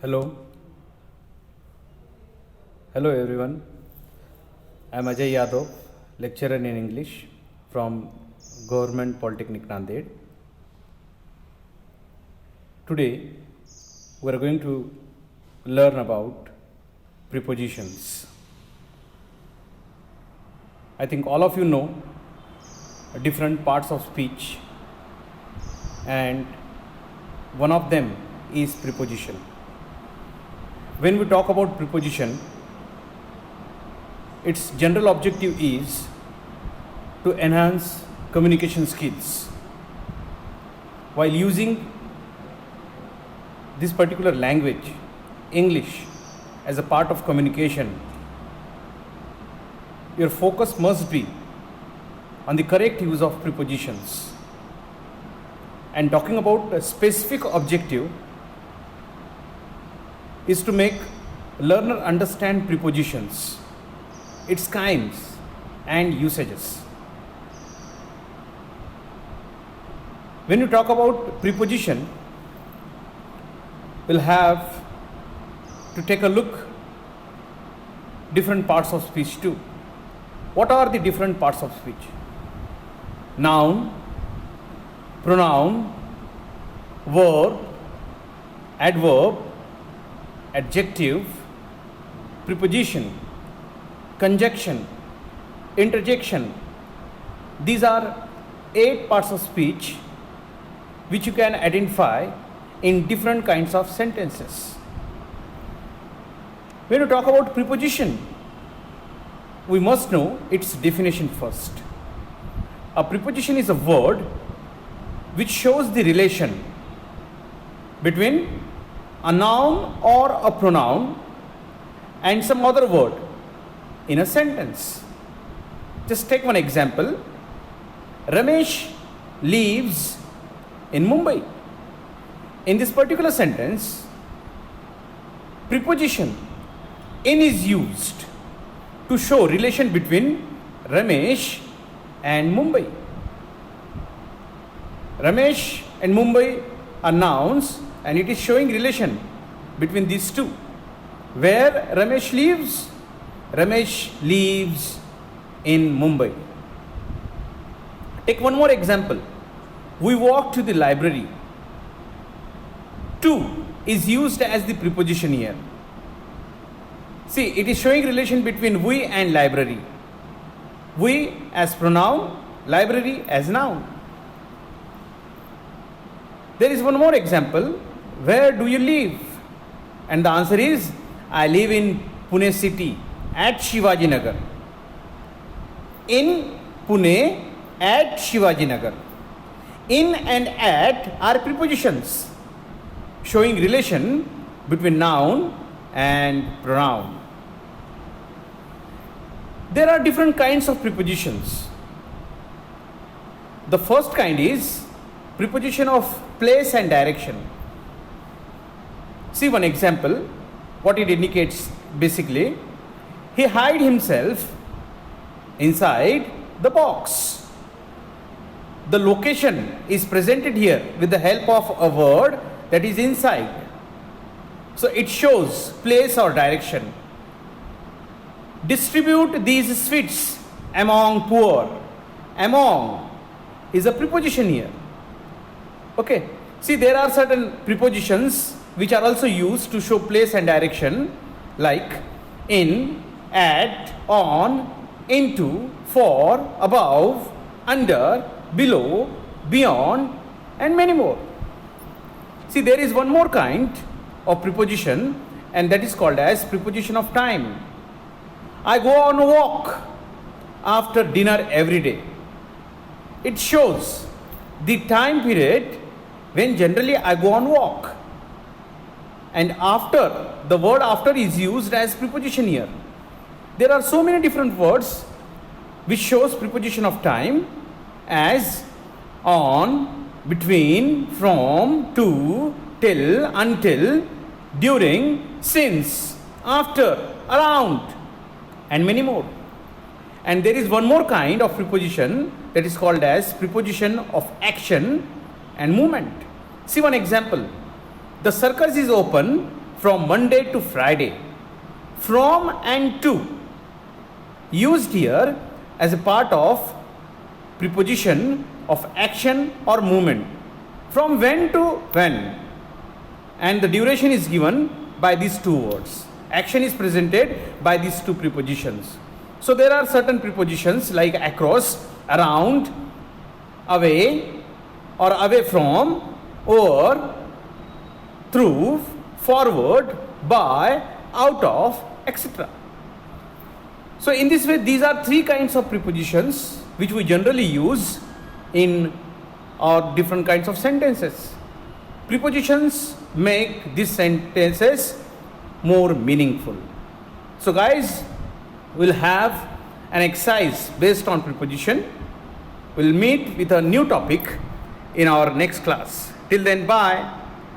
Hello. Hello everyone. I am Ajay Yadav, lecturer in English from Government Polytechnic Nanded. Today we are going to learn about prepositions. I think all of you know different parts of speech, and one of them is preposition. When we talk about preposition, its general objective is to enhance communication skills. While using this particular language, English, as a part of communication, your focus must be on the correct use of prepositions. And talking about a specific objective is to make learner understand prepositions, its kinds and usages. When you talk about preposition, we'll have to take a look different parts of speech too. What are the different parts of speech? Noun, pronoun, verb, adverb, adjective, preposition, conjunction, interjection. These are 8 parts of speech which you can identify in different kinds of sentences. When you talk about preposition, we must know its definition first. A preposition is a word which shows the relation between a noun or a pronoun and some other word in a sentence. Just take one example. Ramesh lives in Mumbai. In this particular sentence, preposition in is used to show relation between Ramesh and Mumbai. Ramesh and Mumbai are nouns, and it is showing relation between these two. Where Ramesh lives? Ramesh lives in Mumbai. Take one more example. We walk to the library. To is used as the preposition here. See, it is showing relation between we and library. We as pronoun, library as noun. There is one more example. Where do you live? And the answer is, I live in Pune city at Shivaji Nagar. In Pune at Shivaji Nagar. In and at are prepositions showing relation between noun and pronoun. There are different kinds of prepositions. The first kind is preposition of place and direction. See one example, what it indicates basically. He hid himself inside the box. The location is presented here with the help of a word that is inside. So it shows place or direction. Distribute these sweets among poor. Among is a preposition here. Okay. See, there are certain prepositions which are also used to show place and direction, like in, at, on, into, for, above, under, below, beyond, and many more. See, there is one more kind of preposition, and that is called as preposition of time. I go on a walk after dinner every day. It shows the time period when generally I go on walk. And after, the word after is used as preposition here. There are so many different words which shows preposition of time, as on, between, from, to, till, until, during, since, after, around, and many more. And there is one more kind of preposition that is called as preposition of action and movement. See one example. The circus is open from Monday to Friday. From and to, used here as a part of preposition of action or movement. From when to when, and the duration is given by these two words. Action is presented by these two prepositions. So there are certain prepositions like across, around, away or away from, over, through, forward, by, out of, etc. So in this way, these are three kinds of prepositions which we generally use in our different kinds of sentences. Prepositions make these sentences more meaningful. So guys, we'll have an exercise based on preposition. We'll meet with a new topic in our next class. Till then, bye.